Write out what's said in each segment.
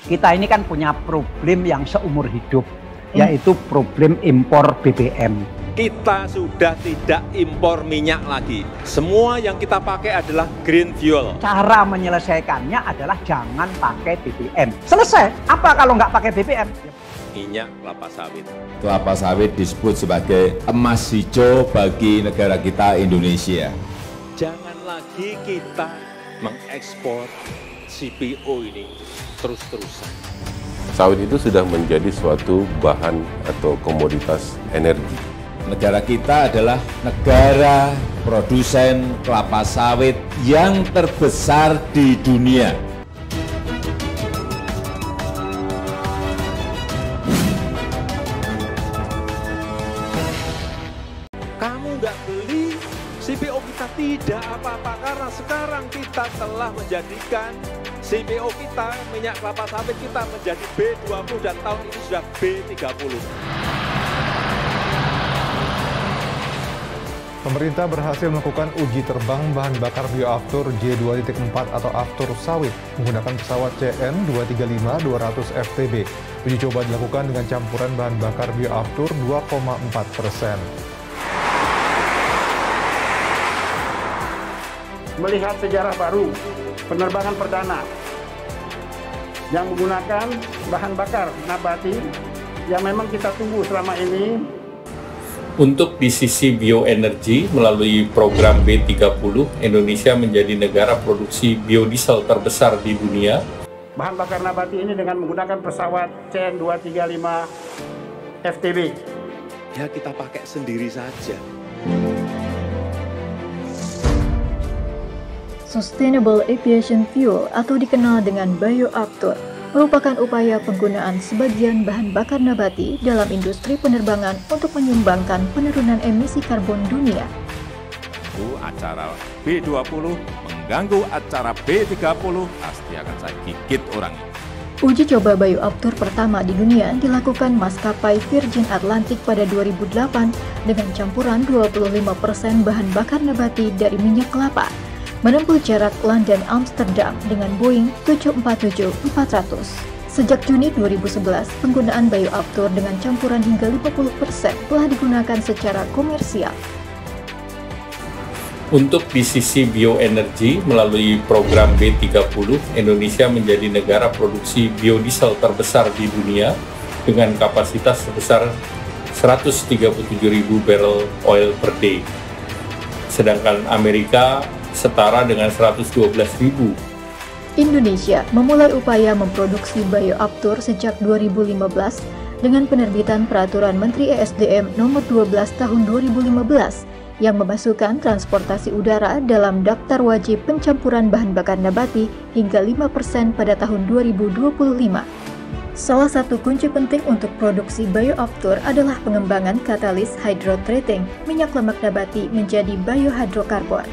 Kita ini kan punya problem yang seumur hidup, yaitu problem impor BBM. Kita sudah tidak impor minyak lagi. Semua yang kita pakai adalah green fuel. Cara menyelesaikannya adalah jangan pakai BBM. Selesai. Apa kalau nggak pakai BBM? Minyak kelapa sawit. Kelapa sawit disebut sebagai emas hijau bagi negara kita Indonesia. Jangan lagi kita mengekspor CPO ini terus-terusan. Sawit itu sudah menjadi suatu bahan atau komoditas energi. Negara kita adalah negara produsen kelapa sawit yang terbesar di dunia. Kamu nggak beli, CPO kita tidak apa-apa karena sekarang kita telah menjadikan CPO kita, minyak kelapa sawit kita menjadi B20 dan tahun ini sudah B30. Pemerintah berhasil melakukan uji terbang bahan bakar bioaftur J2.4 atau aftur sawit menggunakan pesawat CN235-200 FTB. Uji coba dilakukan dengan campuran bahan bakar bioaftur 2,4%. Melihat sejarah baru penerbangan perdana yang menggunakan bahan bakar nabati yang memang kita tunggu selama ini. Untuk di sisi bioenergi, melalui program B30, Indonesia menjadi negara produksi biodiesel terbesar di dunia. Bahan bakar nabati ini dengan menggunakan pesawat CN235 FTB. Ya kita pakai sendiri saja. Sustainable Aviation Fuel atau dikenal dengan bioaftur merupakan upaya penggunaan sebagian bahan bakar nabati dalam industri penerbangan untuk menyumbangkan penurunan emisi karbon dunia. Acara B20 mengganggu acara B30, pasti akan saya gigit orang. Uji coba bioaftur pertama di dunia dilakukan maskapai Virgin Atlantic pada 2008 dengan campuran 25% bahan bakar nabati dari minyak kelapa, menempuh jarak London-Amsterdam dengan Boeing 747-400. Sejak Juni 2011, penggunaan bioaftur dengan campuran hingga 50% telah digunakan secara komersial. Untuk di sisi bioenergi, melalui program B30, Indonesia menjadi negara produksi biodiesel terbesar di dunia dengan kapasitas sebesar 137.000 barrel oil per day. Sedangkan Amerika setara dengan 112.000. Indonesia memulai upaya memproduksi bioaftur sejak 2015 dengan penerbitan Peraturan Menteri ESDM Nomor 12 Tahun 2015 yang memasukkan transportasi udara dalam daftar wajib pencampuran bahan bakar nabati hingga 5% pada tahun 2025. Salah satu kunci penting untuk produksi bioaftur adalah pengembangan katalis hydrotreating minyak lemak nabati menjadi biohidrokarbon.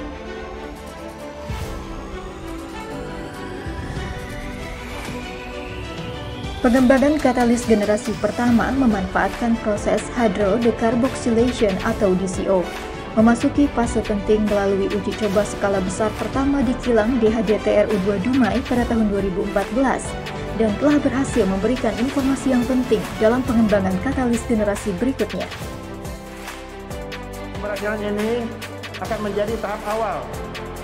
Pengembangan katalis generasi pertama memanfaatkan proses hydrodecarboxylation atau DCO, memasuki fase penting melalui uji coba skala besar pertama di kilang DHDTRU2 Dumai pada tahun 2014 dan telah berhasil memberikan informasi yang penting dalam pengembangan katalis generasi berikutnya. Keberhasilan ini akan menjadi tahap awal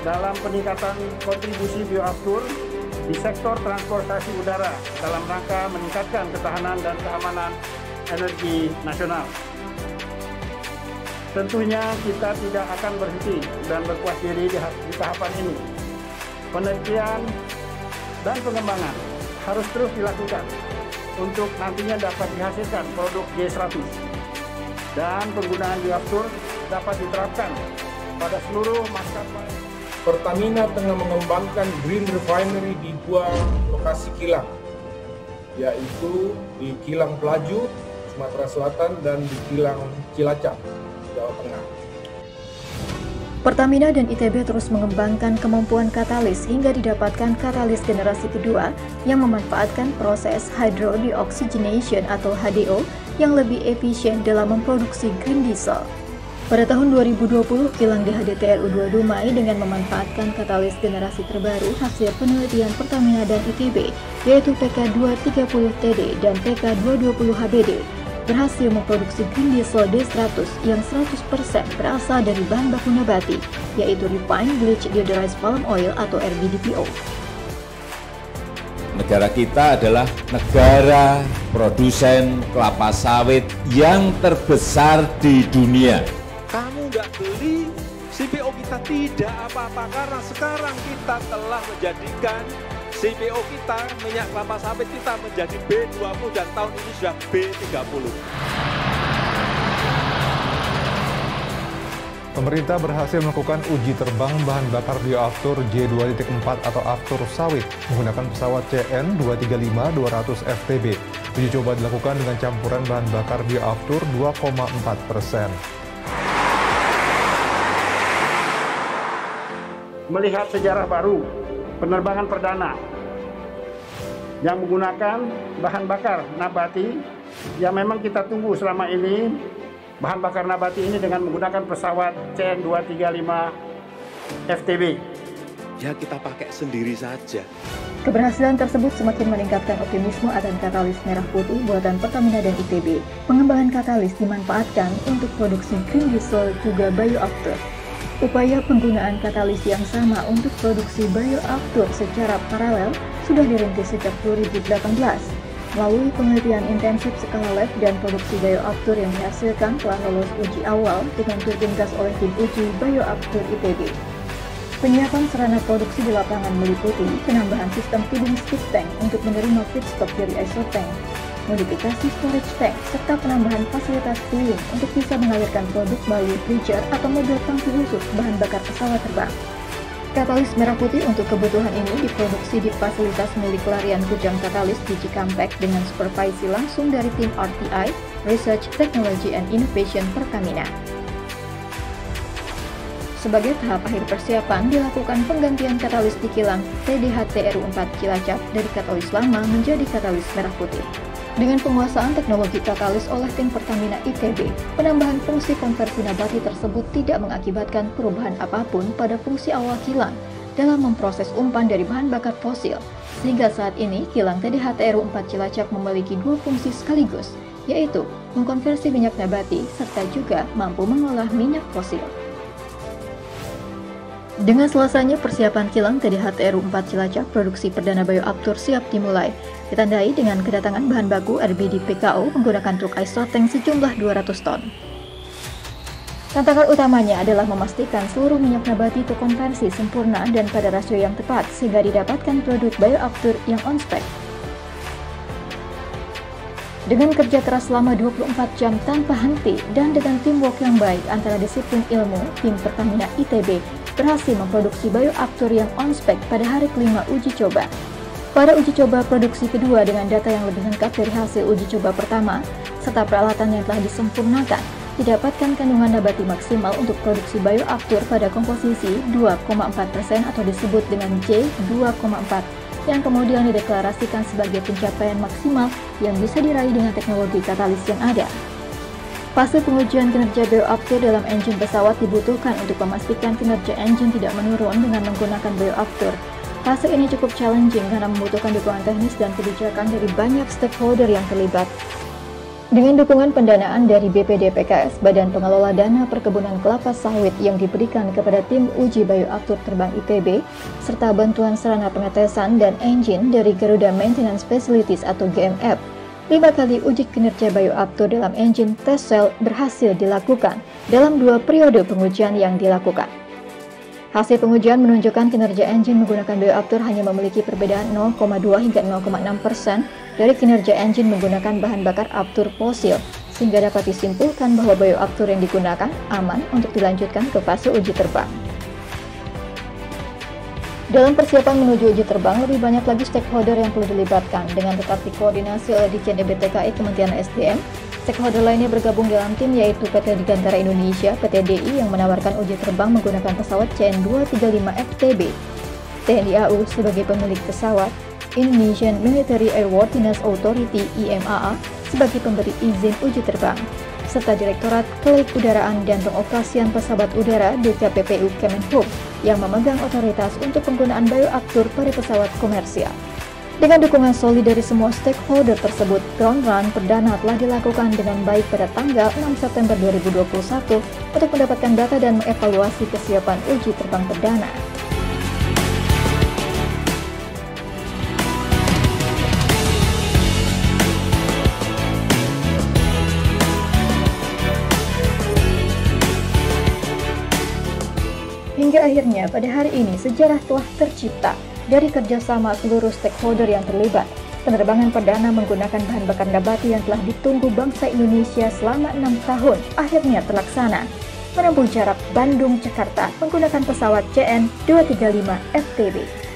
dalam peningkatan kontribusi bioaftur di sektor transportasi udara dalam rangka meningkatkan ketahanan dan keamanan energi nasional. Tentunya kita tidak akan berhenti dan berpuas diri di tahapan ini. Penelitian dan pengembangan harus terus dilakukan untuk nantinya dapat dihasilkan produk J100 dan penggunaan bioaftur dapat diterapkan pada seluruh maskapai. Pertamina tengah mengembangkan Green Refinery di dua lokasi kilang, yaitu di Kilang Pelaju, Sumatera Selatan, dan di Kilang Cilacap, Jawa Tengah. Pertamina dan ITB terus mengembangkan kemampuan katalis hingga didapatkan katalis generasi kedua yang memanfaatkan proses hydrodeoxygenation atau HDO yang lebih efisien dalam memproduksi green diesel. Pada tahun 2020, kilang DHDTRU 2 Dumai dengan memanfaatkan katalis generasi terbaru hasil penelitian Pertamina dan ITB, yaitu PK230TD dan PK220HBD, berhasil memproduksi green diesel D100 yang 100% berasal dari bahan baku nabati, yaitu Refined Bleached Deodorized Palm Oil atau RBDPO. Negara kita adalah negara produsen kelapa sawit yang terbesar di dunia. Kamu nggak beli, CPO kita tidak apa-apa karena sekarang kita telah menjadikan CPO kita, minyak kelapa sawit kita menjadi B20 dan tahun ini sudah B30. Pemerintah berhasil melakukan uji terbang bahan bakar bioaftur J2.4 atau aftur sawit menggunakan pesawat CN235-200 FTB. Uji coba dilakukan dengan campuran bahan bakar bioaftur 2,4%. Melihat sejarah baru, penerbangan perdana yang menggunakan bahan bakar nabati yang memang kita tunggu selama ini. Bahan bakar nabati ini dengan menggunakan pesawat CN235 FTB. Ya kita pakai sendiri saja. Keberhasilan tersebut semakin meningkatkan optimisme akan katalis merah putih buatan Pertamina dan ITB. Pengembangan katalis dimanfaatkan untuk produksi green diesel juga bioaftur. Upaya penggunaan katalis yang sama untuk produksi bioaftur secara paralel sudah dirintis sejak 2018. Melalui penelitian intensif skala lab dan produksi bioaftur yang dihasilkan telah lolos uji awal dengan turbin gas oleh tim uji bioaftur ITB. Penyiapan sarana produksi di lapangan meliputi penambahan sistem feeding stick tank untuk menerima feedstock dari isotank, modifikasi storage tank, serta penambahan fasilitas cooling untuk bisa mengalirkan produk melalui freezer atau mobil tangki khusus bahan bakar pesawat terbang. Katalis merah putih untuk kebutuhan ini diproduksi di fasilitas milik Larian Kujang Katalis di Cikampek dengan supervisi langsung dari tim RTI, Research, Technology and Innovation Pertamina. Sebagai tahap akhir persiapan, dilakukan penggantian katalis di kilang TDH-TRU 4 Cilacap dari katalis lama menjadi katalis merah putih. Dengan penguasaan teknologi katalis oleh tim Pertamina ITB, penambahan fungsi konversi nabati tersebut tidak mengakibatkan perubahan apapun pada fungsi awal kilang dalam memproses umpan dari bahan bakar fosil, sehingga saat ini kilang TDH-TRU 4 Cilacap memiliki dua fungsi sekaligus, yaitu mengkonversi minyak nabati serta juga mampu mengolah minyak fosil. Dengan selesainya persiapan kilang TDH-TRU 4 Cilacap, produksi perdana bioaftur siap dimulai, ditandai dengan kedatangan bahan baku RBDPKO menggunakan truk isotank sejumlah 200 ton. Tantangan utamanya adalah memastikan seluruh minyak nabati terkonversi sempurna dan pada rasio yang tepat sehingga didapatkan produk bioaftur yang on-spec. Dengan kerja keras selama 24 jam tanpa henti dan dengan teamwork yang baik antara disiplin ilmu, tim Pertamina ITB berhasil memproduksi bioaftur yang on-spec pada hari kelima uji coba. Pada uji coba produksi kedua dengan data yang lebih lengkap dari hasil uji coba pertama, serta peralatan yang telah disempurnakan, didapatkan kandungan nabati maksimal untuk produksi bioaftur pada komposisi 2,4% atau disebut dengan J2,4, yang kemudian dideklarasikan sebagai pencapaian maksimal yang bisa diraih dengan teknologi katalis yang ada. Fase pengujian kinerja bioaftur dalam engine pesawat dibutuhkan untuk memastikan kinerja engine tidak menurun dengan menggunakan bioaftur. Fase ini cukup challenging karena membutuhkan dukungan teknis dan kebijakan dari banyak stakeholder yang terlibat. Dengan dukungan pendanaan dari BPD PKS, Badan Pengelola Dana Perkebunan Kelapa Sawit yang diberikan kepada tim uji bioaftur terbang ITB, serta bantuan sarana pengetesan dan engine dari Garuda Maintenance Facilities atau GMF, 5 kali uji kinerja bioaftur dalam engine test cell berhasil dilakukan dalam 2 periode pengujian yang dilakukan. Hasil pengujian menunjukkan kinerja engine menggunakan bioaftur hanya memiliki perbedaan 0,2 hingga 0,6% dari kinerja engine menggunakan bahan bakar aftur fosil, sehingga dapat disimpulkan bahwa bioaftur yang digunakan aman untuk dilanjutkan ke fase uji terbang. Dalam persiapan menuju uji terbang, lebih banyak lagi stakeholder yang perlu dilibatkan dengan tetap dikoordinasi oleh Ditjen EBTKI Kementerian SDM. Stakeholder lainnya bergabung dalam tim yaitu PT Digantara Indonesia, PT DI yang menawarkan uji terbang menggunakan pesawat CN235FTB, TNI AU sebagai pemilik pesawat, Indonesian Military Airworthiness Authority IMAA sebagai pemberi izin uji terbang, serta Direktorat Kelik-Udaraan dan Pengoperasian Pesawat Udara DKPPU Kemenhub yang memegang otoritas untuk penggunaan bioaftur pada pesawat komersial. Dengan dukungan solid dari semua stakeholder tersebut, ground run perdana telah dilakukan dengan baik pada tanggal 6 September 2021 untuk mendapatkan data dan mengevaluasi kesiapan uji terbang perdana. Hingga akhirnya pada hari ini sejarah telah tercipta dari kerjasama seluruh stakeholder yang terlibat. Penerbangan perdana menggunakan bahan bakar nabati yang telah ditunggu bangsa Indonesia selama 6 tahun akhirnya terlaksana. Menempuh jarak Bandung-Jakarta menggunakan pesawat CN235 FTB.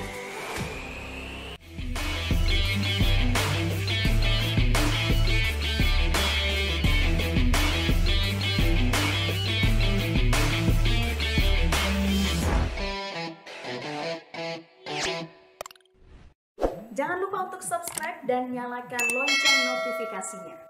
Jangan lupa untuk subscribe dan nyalakan lonceng notifikasinya.